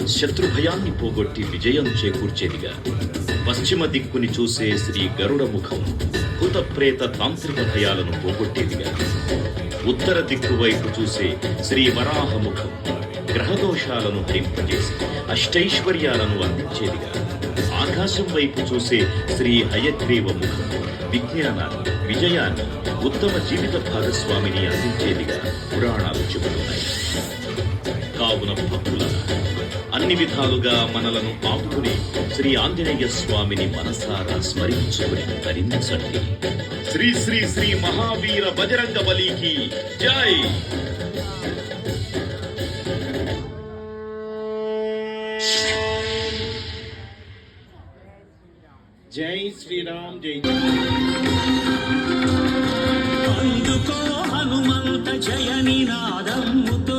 శత్రుభయాన్ని పోగొట్టి విజయం చేకూర్చేదిగా. పశ్చిమ దిక్కుని చూసే శ్రీ గరుడ ముఖం భూత ప్రేత తాంత్రిక భయాలను పోగొట్టేదిగా. ఉత్తర దిక్కు వైపు చూసే శ్రీ వరాహ ముఖం గ్రహదోషాలను హరింపజేసి అష్టైశ్వర్యాలను అందించేదిగా. ఆకాశం వైపు చూసే శ్రీ హయగ్రీవ ముఖం విజ్ఞానాన్ని, విజయాన్ని, ఉత్తమ జీవిత భాగస్వామిని అందించేదిగా పురాణాలు చెబుతున్నాయి. కావున భక్తులారా, అన్ని విధాలుగా మనలను ఆపుకుని శ్రీ ఆంజనేయ స్వామిని మనసారా స్మరించుకుని ధరించండి. శ్రీ శ్రీ శ్రీ మహావీర బజరంగ బలికి జై. జై శ్రీరామ్, జై. అందుకో హనుమంత జయ నినాదముతో